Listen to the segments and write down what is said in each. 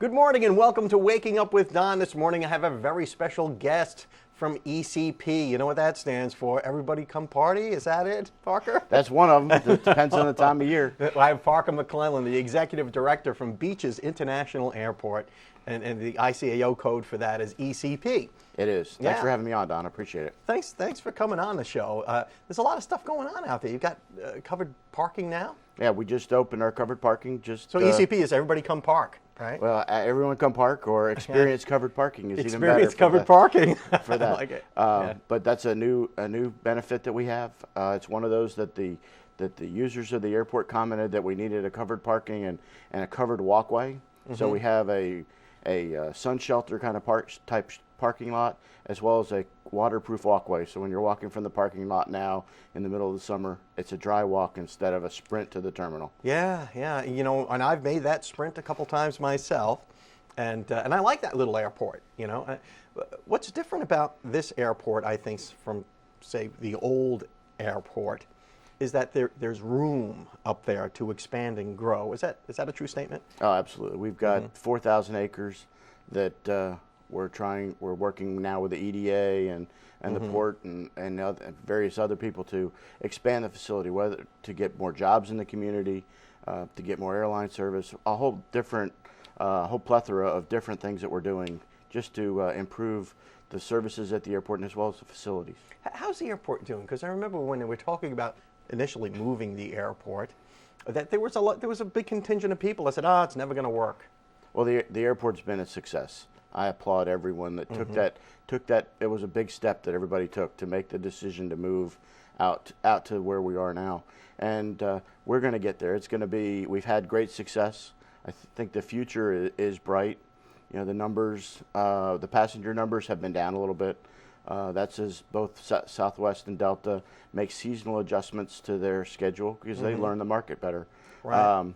Good morning and welcome to Waking Up with Don. This morning I have a very special guest from ECP. You know what that stands for? Everybody Come Party? Is that it, Parker? That's one of them. It depends on the time of year. I have Parker McClellan, the Executive Director from Beaches International Airport, and the ICAO code for that is ECP. It is. Thanks for having me on, Don. I appreciate it. Thanks for coming on the show. There's a lot of stuff going on out there. You've got covered parking now? Yeah, we just opened our covered parking. So ECP is Everybody Come Park, right? Well, everyone come park or experience covered parking is even better. Experience covered parking. For that. I like it. But that's a new benefit that we have. It's one of those that the users of the airport commented that we needed a covered parking and a covered walkway. Mm-hmm. So we have a sun shelter kind of type parking lot, as well as a waterproof walkway. So when you're walking from the parking lot now in the middle of the summer, it's a dry walk instead of a sprint to the terminal. Yeah. You know, and I've made that sprint a couple times myself, and I like that little airport. You know, what's different about this airport, I think, from say the old airport, is that there's room up there to expand and grow. Is that a true statement? Oh, absolutely. We've got 4,000 acres that we're working now with the EDA and the port and various other people to expand the facility, whether to get more jobs in the community, to get more airline service, a whole plethora of different things that we're doing just to improve the services at the airport and as well as the facilities. How's the airport doing? Because I remember when they were talking about initially moving the airport, that there was a big contingent of people that said, it's never going to work. Well, the airport's been a success. I applaud everyone that took that. It was a big step that everybody took to make the decision to move out to where we are now, and we're going to get there. It's going to be. We've had great success. I think the future is bright. You know, the numbers, the passenger numbers have been down a little bit. That's as both Southwest and Delta make seasonal adjustments to their schedule because they learn the market better. Right.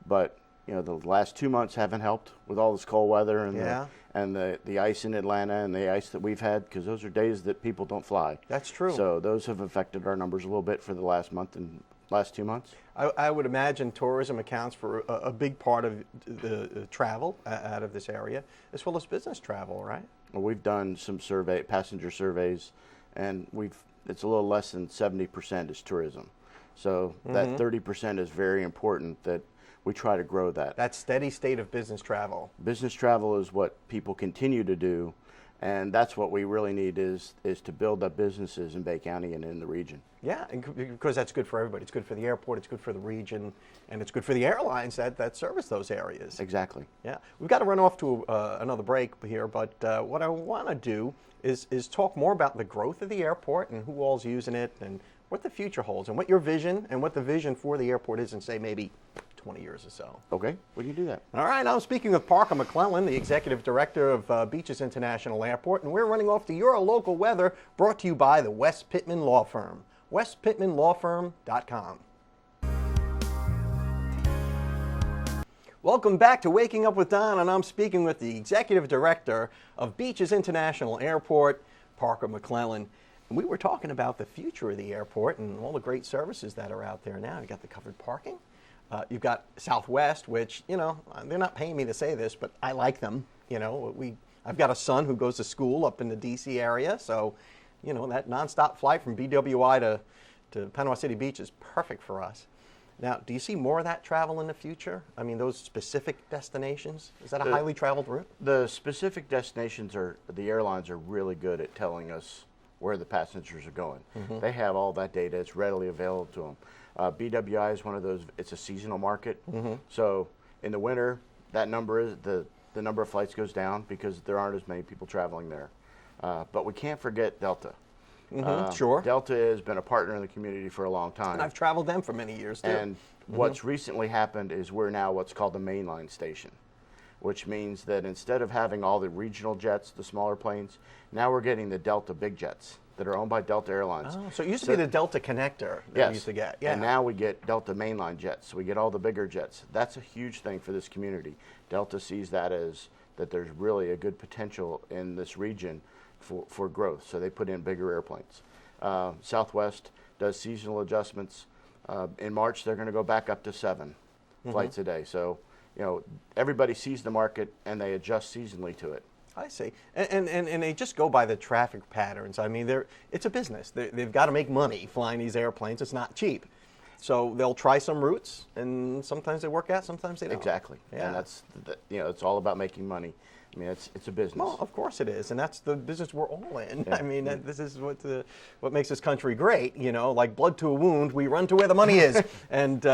But you know, the last 2 months haven't helped with all this cold weather and the ice in Atlanta and the ice that we've had, because those are days that people don't fly. That's true. So those have affected our numbers a little bit for the last month and last 2 months. I would imagine tourism accounts for a big part of the travel out of this area, as well as business travel, right? Well, we've done some passenger surveys, and it's a little less than 70% is tourism. So that 30% is very important that we try to grow that. That steady state of business travel. Business travel is what people continue to do, and that's what we really need is to build up businesses in Bay County and in the region. Yeah, because that's good for everybody. It's good for the airport, it's good for the region, and it's good for the airlines that service those areas. Exactly. Yeah, we've got to run off to another break here, but what I want to do is talk more about the growth of the airport and who all's using it and what the future holds and what your vision and what the vision for the airport is in, say, maybe 20 years or so. Okay, we can do that. All right, I'm speaking with Parker McClellan, the Executive Director of Beaches International Airport, and we're running off to your local weather, brought to you by the West Pittman Law Firm, westpittmanlawfirm.com. Welcome back to Waking Up with Don, and I'm speaking with the Executive Director of Beaches International Airport, Parker McClellan. And we were talking about the future of the airport and all the great services that are out there now. You've got the covered parking. You've got Southwest, which, you know, they're not paying me to say this, but I like them. You know, I've got a son who goes to school up in the D.C. area, so, you know, that nonstop flight from BWI to Panama City Beach is perfect for us. Now, do you see more of that travel in the future? I mean, those specific destinations? Is that a highly traveled route? The specific destinations the airlines are really good at telling us where the passengers are going. They have all that data. It's readily available to them. BWI is one of those. It's a seasonal market. So in the winter, that number is the number of flights goes down because there aren't as many people traveling there. But we can't forget Delta. Sure. Delta has been a partner in the community for a long time. And I've traveled them for many years, too. And what's recently happened is we're now what's called the mainline station, which means that instead of having all the regional jets, the smaller planes, now we're getting the Delta big jets that are owned by Delta Airlines. Oh, so it used to be the Delta connector that we used to get. Yeah. And now we get Delta mainline jets, so we get all the bigger jets. That's a huge thing for this community. Delta sees that as that there's really a good potential in this region for growth, so they put in bigger airplanes. Southwest does seasonal adjustments. In March, they're going to go back up to 7 flights a day. So everybody sees the market and they adjust seasonally to it. I see. And they just go by the traffic patterns. I mean, it's a business. They've got to make money flying these airplanes. It's not cheap. So they'll try some routes, and sometimes they work out, sometimes they don't. Exactly. Yeah. And that's, it's all about making money. I mean, it's a business. Well, of course it is, and that's the business we're all in. Yeah. I mean, this is what makes this country great. Like blood to a wound, we run to where the money is. and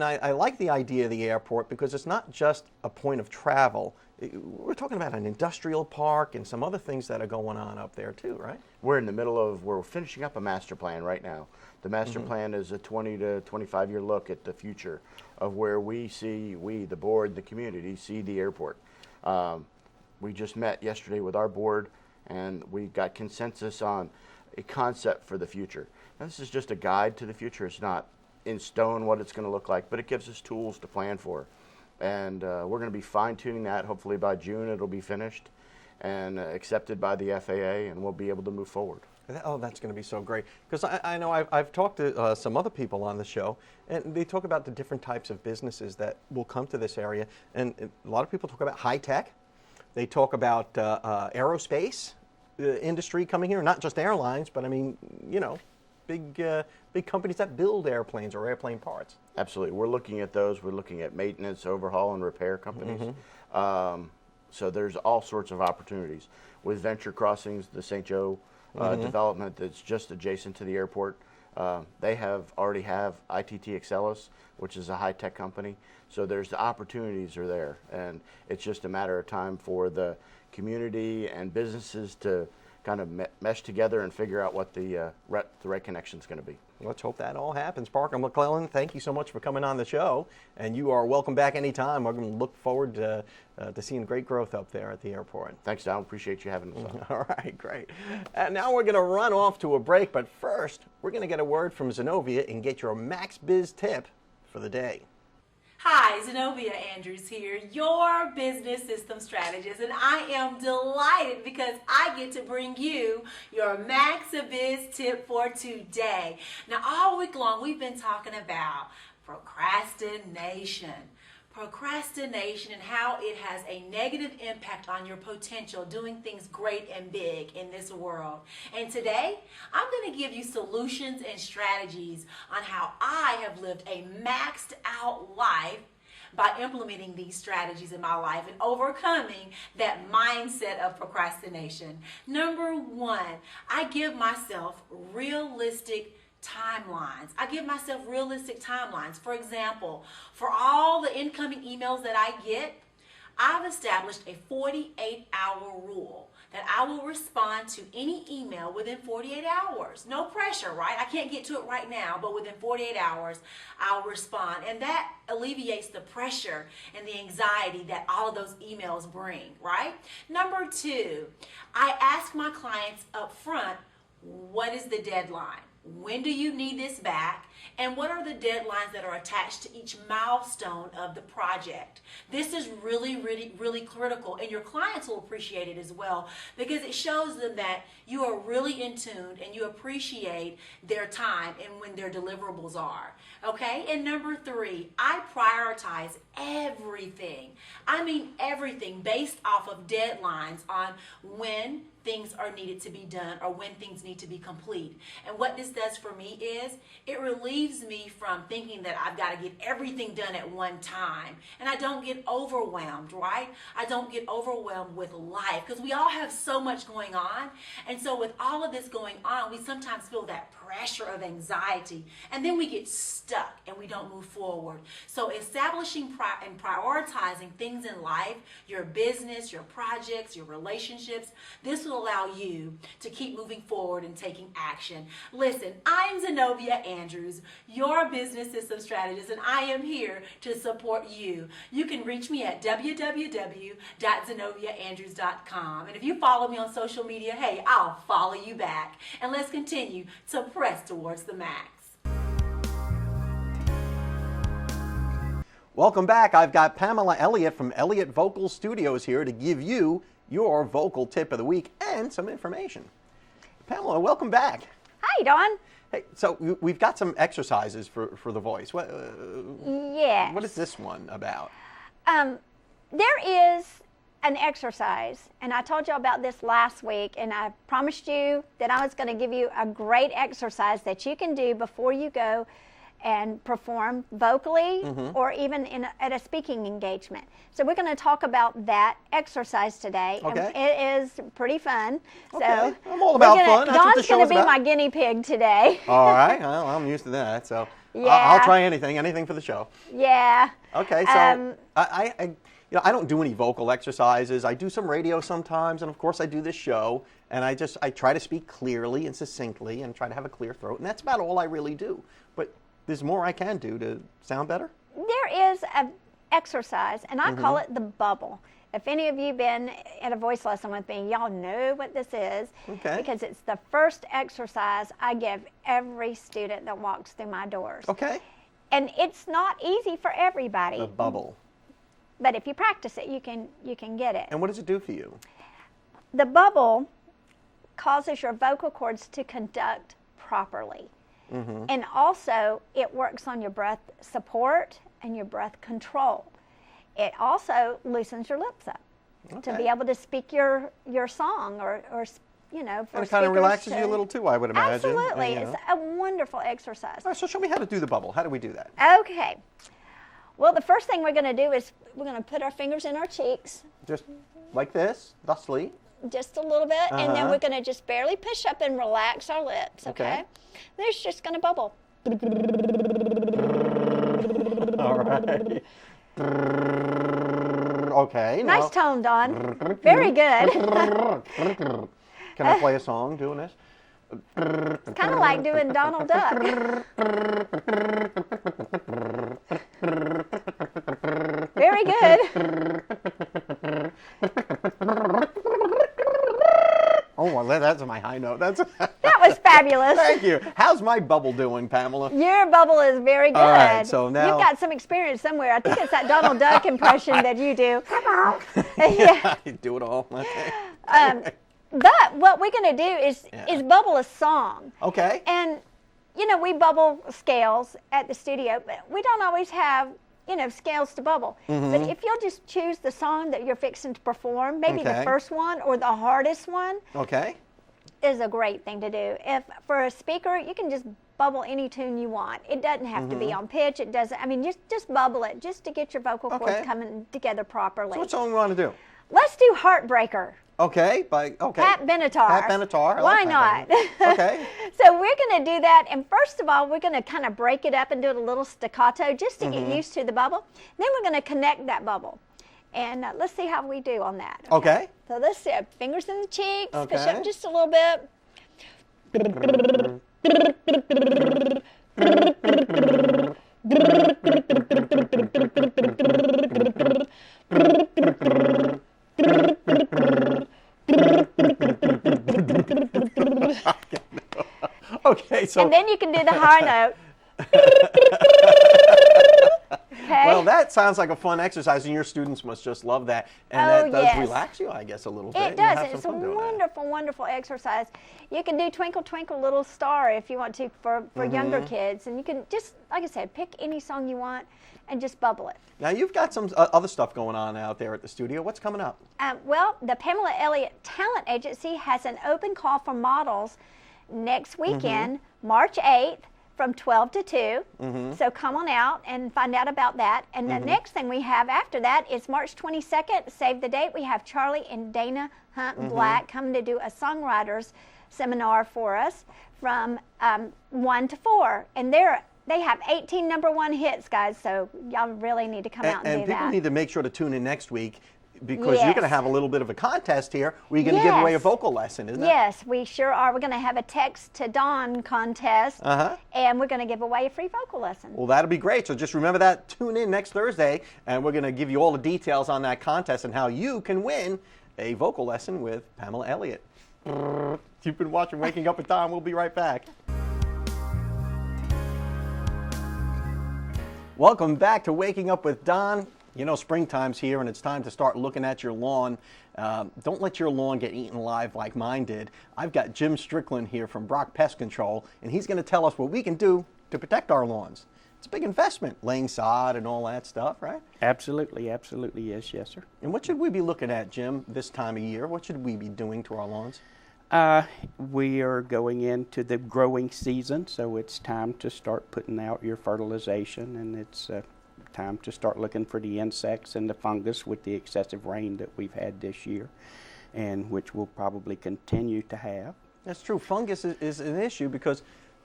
I like the idea of the airport because it's not just a point of travel. We're talking about an industrial park and some other things that are going on up there too, right? We're finishing up a master plan right now. The master plan is a 20 to 25 year look at the future of where the board, the community, see the airport. We just met yesterday with our board and we got consensus on a concept for the future. Now, this is just a guide to the future. It's not in stone what it's going to look like, but it gives us tools to plan for. And we're going to be fine-tuning that. Hopefully by June it'll be finished and accepted by the FAA, and we'll be able to move forward. Oh, that's going to be so great. Because I know I've talked to some other people on the show, and they talk about the different types of businesses that will come to this area. And a lot of people talk about high tech. They talk about aerospace industry coming here, not just airlines, but I mean, big companies that build airplanes or airplane parts. Absolutely. We're looking at those. We're looking at maintenance, overhaul, and repair companies. So there's all sorts of opportunities. With Venture Crossings, the St. Joe development that's just adjacent to the airport, they already have ITT Excelis, which is a high-tech company. So the opportunities are there. And it's just a matter of time for the community and businesses to kind of mesh together and figure out what the right connection is going to be. Let's hope that all happens. Parker McClellan, thank you so much for coming on the show, and you are welcome back anytime. We're going to look forward to seeing great growth up there at the airport. Thanks, Don. Appreciate you having us on. All right, great. And now we're going to run off to a break, but first, we're going to get a word from Zenobia and get your Max Biz tip for the day. Hi, Zenobia Andrews here, your business system strategist, and I am delighted because I get to bring you your Max Biz tip for today. Now, all week long, we've been talking about procrastination and how it has a negative impact on your potential doing things great and big in this world. And today, I'm going to give you solutions and strategies on how I have lived a maxed out life by implementing these strategies in my life and overcoming that mindset of procrastination. Number one, I give myself realistic timelines. For example, for all the incoming emails that I get, I've established a 48-hour rule that I will respond to any email within 48 hours. No pressure, right? I can't get to it right now, but within 48 hours, I'll respond. And that alleviates the pressure and the anxiety that all of those emails bring, right? Number two, I ask my clients up front, what is the deadline? When do you need this back? And what are the deadlines that are attached to each milestone of the project? This is really, really, really critical, and your clients will appreciate it as well because it shows them that you are really in tune and you appreciate their time and when their deliverables are. Okay? And number three, I prioritize everything. I mean everything based off of deadlines on when things are needed to be done or when things need to be complete. And what this does for me is it relieves me from thinking that I've got to get everything done at one time. And I don't get overwhelmed, right? I don't get overwhelmed with life because we all have so much going on. And so with all of this going on, we sometimes feel that pressure of anxiety, and then we get stuck and we don't move forward. So establishing and prioritizing things in life, your business, your projects, your relationships, this will allow you to keep moving forward and taking action. Listen, I'm Zenobia Andrews, your business system strategist, and I am here to support you. You can reach me at www.zenobiaandrews.com. And if you follow me on social media, hey, I'll follow you back. And let's continue to press towards the max. Welcome back. I've got Pamela Elliott from Elliott Vocal Studios here to give you your vocal tip of the week and some information. Pamela, welcome back. Hi, Don. Hey, so we've got some exercises for the voice. Yes. What is this one about? There is an exercise, and I told you about this last week, and I promised you that I was going to give you a great exercise that you can do before you go and perform vocally or even at a speaking engagement. So we're going to talk about that exercise today. Okay. And it is pretty fun. Okay. So I'm all about fun. That's what the Don's show going is to be about. my guinea pig today. All right. Well, I'm used to that. So Yeah. I'll try anything for the show. Yeah. Okay. So I I don't do any vocal exercises. I do some radio sometimes, and of course I do this show. And I try to speak clearly and succinctly and try to have a clear throat. And that's about all I really do. But there's more I can do to sound better. There is an exercise, and I call it the bubble. If any of you been at a voice lesson with me, y'all know what this is. Okay. Because it's the first exercise I give every student that walks through my doors. Okay. And it's not easy for everybody. The bubble. But if you practice it, you can get it. And what does it do for you? The bubble causes your vocal cords to conduct properly. And also, it works on your breath support and your breath control. It also loosens your lips up to be able to speak your song or you know, for And it kind of speakers relaxes to- you a little too, I would imagine. Absolutely. And, you know. It's a wonderful exercise. All right, so show me how to do the bubble. How do we do that? Okay. Well, the first thing we're going to do is we're going to put our fingers in our cheeks Just like this, thusly. just a little bit, and then Uh-huh. we're going to just barely push up and relax our lips, okay? Okay. Then it's just going to bubble. All right. Okay. Nice now- tone, Don. Very good. Can I play a song doing this? It's kind of like doing Donald Duck. Very good. Oh, well, that's my high note. That's. That was fabulous. Thank you. How's my bubble doing, Pamela? Your bubble is very good. All right, so now- You've got some experience somewhere. I think it's that Donald Duck impression that you do. Yeah. You do it all. Okay. But what we're going to do is bubble a song. Okay. And, you know, we bubble scales at the studio, but we don't always have, you know, scales to bubble. But if you'll just choose the song that you're fixing to perform, maybe the Okay. first one or the hardest one, Okay. is a great thing to do. If for a speaker, you can just bubble any tune you want. It doesn't have to be on pitch. It doesn't. I mean, just bubble it just to get your vocal cords Okay. coming together properly. So what song we want to do? Let's do Heartbreaker. Okay. Pat Benatar. Pat Benatar. I Why like not? Pat Benatar. Okay. So we're going to do that, and first of all, we're going to kind of break it up and do it a little staccato just to get used to the bubble. Then we're going to connect that bubble, and let's see how we do on that. Okay. So let's see. Fingers in the cheeks. Push Okay. up just a little bit. Okay. So. And then you can do the high note. Okay. Well, that sounds like a fun exercise, and your students must just love that. And Oh, that does yes. relax you, I guess, a little bit. It You does. have It's a some fun doing that. wonderful, wonderful exercise. You can do Twinkle, Twinkle, Little Star if you want to for younger kids. And you can just, like I said, pick any song you want and just bubble it. Now, you've got some other stuff going on out there at the studio. What's coming up? Well, the Pamela Elliott Talent Agency has an open call for models next weekend, March 8th. From 12 to 2. So come on out and find out about that. And the next thing we have after that is March 22nd. Save the date. We have Charlie and Dana Hunt Black coming to do a songwriters seminar for us from 1 to 4. And they have 18 #1 hits, guys. So y'all really need to come out and And do people that. need to make sure to tune in next week because you're going to Yes. have a little bit of a contest here where you're going to give away a Yes. vocal lesson, isn't it? Yes, we sure are. We're going to have a text to Dawn contest, Uh-huh. and we're going to give away a free vocal lesson. Well, that'll be great. So just remember that. Tune in next Thursday, and we're going to give you all the details on that contest and how you can win a vocal lesson with Pamela Elliott. You've been watching Waking Up with Don. We'll be right back. Welcome back to Waking Up with Don. You know, springtime's here and it's time to start looking at your lawn. Don't let your lawn get eaten alive like mine did. I've got Jim Strickland here from Brock Pest Control, and he's going to tell us what we can do to protect our lawns. It's a big investment, laying sod and all that stuff, right? Absolutely is, yes, sir. And what should we be looking at, Jim, this time of year? What should we be doing to our lawns? We are going into the growing season, so it's time to start putting out your fertilization, and it's time to start looking for the insects and the fungus with the excessive rain that we've had this year, and which we'll probably continue to have. That's true. Fungus is an issue because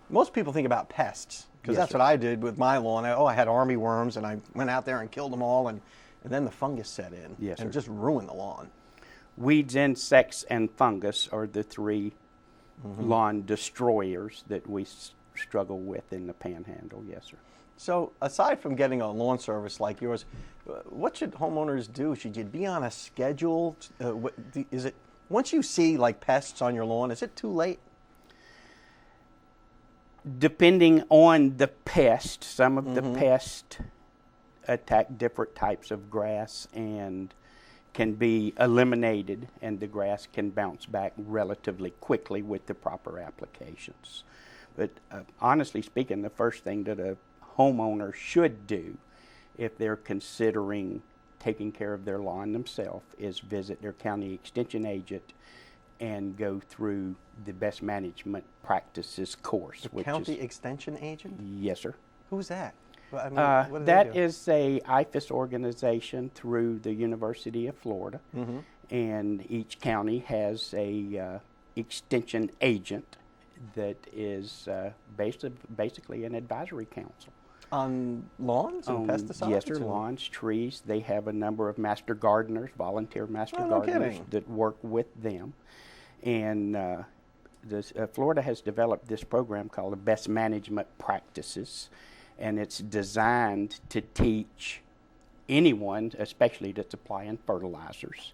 most people think about pests, because Yes, that's sir. what I did with my lawn. I had army worms, and I went out there and killed them all, and then the fungus set in Yes, and sir. just ruined the lawn. Weeds, insects, and fungus are the three lawn destroyers that we struggle with in the Panhandle, yes, sir. So aside from getting a lawn service like yours, what should homeowners do? Should you be on a schedule? Is it once you see like pests on your lawn, is it too late? Depending on the pest, some of the pests attack different types of grass and can be eliminated, and the grass can bounce back relatively quickly with the proper applications. But honestly speaking, the first thing that a homeowner should do if they're considering taking care of their lawn themselves is visit their county extension agent and go through the best management practices course. The county extension agent? Yes, sir. Who's that? Well, I mean, what do they That do? is a IFAS organization through the University of Florida, and each county has a extension agent that is basically an advisory council. On lawns and pesticides? Yes, sir, or- lawns, trees. They have a number of master gardeners, volunteer master Oh, no gardeners kidding. that work with them. And Florida has developed this program called the Best Management Practices, and it's designed to teach anyone, especially that's applying fertilizers,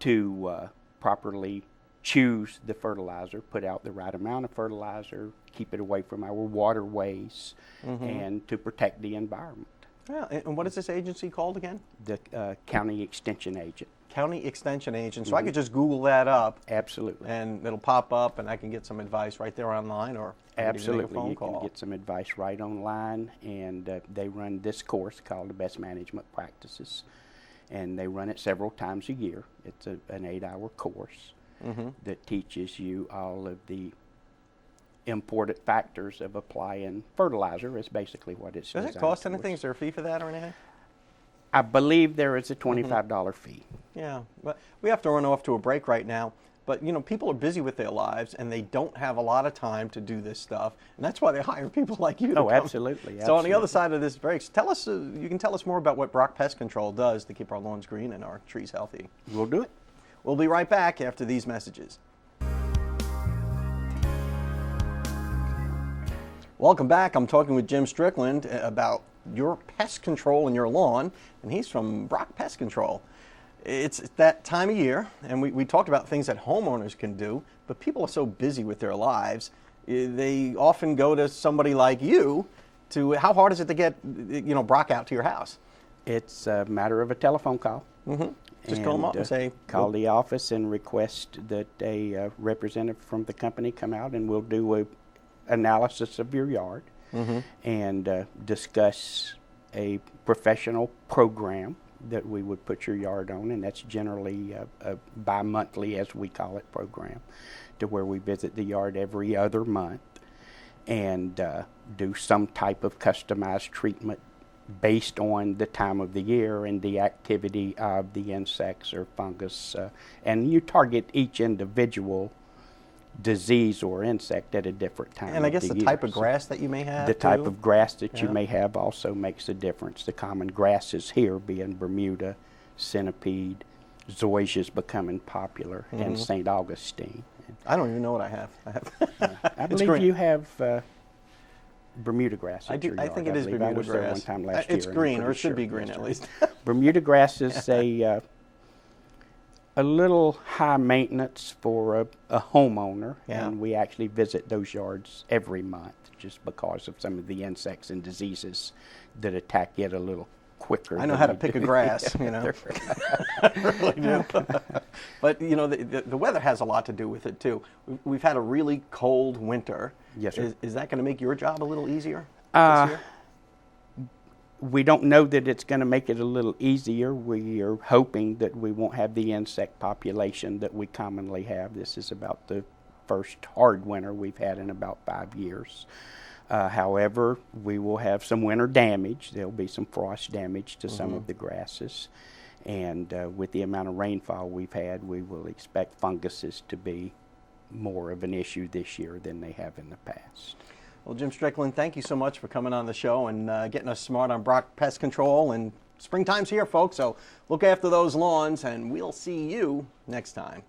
to properly choose the fertilizer, put out the right amount of fertilizer, keep it away from our waterways, and to protect the environment. Yeah, and what is this agency called again? The county extension agent. County Extension Agent. So I could just Google that up, Absolutely. and it'll pop up, and I can get some advice right there online, or I can even make a Absolutely. phone You call. can get some advice right online, and they run this course called the Best Management Practices, and they run it several times a year. It's an 8-hour course that teaches you all of the important factors of applying fertilizer is basically what it's Does it designed cost towards. anything? Is there a fee for that or anything? I believe there is a $25 fee. Yeah, but we have to run off to a break right now. But you know, people are busy with their lives, and they don't have a lot of time to do this stuff, and that's why they hire people like you. To Oh, come. absolutely, So on the other absolutely. side of this break, tell us. You can tell us more about what Brock Pest Control does to keep our lawns green and our trees healthy. We'll do it. We'll be right back after these messages. Welcome back. I'm talking with Jim Strickland about your pest control in your lawn, and he's from Brock Pest Control. It's that time of year, and we talked about things that homeowners can do, but people are so busy with their lives, they often go to somebody like you to, how hard is it to get, Brock out to your house? It's a matter of a telephone call. Just call them up and say, call the office and request that a representative from the company come out, and we'll do a analysis of your yard and discuss a professional program that we would put your yard on, and that's generally a bi-monthly, as we call it, program, to where we visit the yard every other month and do some type of customized treatment based on the time of the year and the activity of the insects or fungus. And you target each individual disease or insect at a different time. and I of guess the year. type of So grass that you may have, the type too? of grass that you Yeah. may have also makes a difference. The common grasses here being Bermuda, centipede, zoysia's becoming popular, and St. Augustine. I don't even know what I have. I It's believe green. you have Bermuda grass I at do. your yard. I think it is believe. Bermuda I was there grass. one time last It's year. and I'm green, or pretty it should sure. be green Yes, at sir. least. Bermuda grass is a little high maintenance for a homeowner, Yeah. and we actually visit those yards every month just because of some of the insects and diseases that attack it a little quicker. I know than how to we pick do. a grass, you know. I really do. But, you know, the weather has a lot to do with it, too. We've had a really cold winter. Yes, sir. Is that going to make your job a little easier Uh, this year? We don't know that it's going to make it a little easier. We are hoping that we won't have the insect population that we commonly have. This is about the first hard winter we've had in about 5 years. However, we will have some winter damage. There'll be some frost damage to some of the grasses. And with the amount of rainfall we've had, we will expect funguses to be more of an issue this year than they have in the past. Well, Jim Strickland, thank you so much for coming on the show and getting us smart on Brock Pest Control. And springtime's here, folks, so look after those lawns, and we'll see you next time.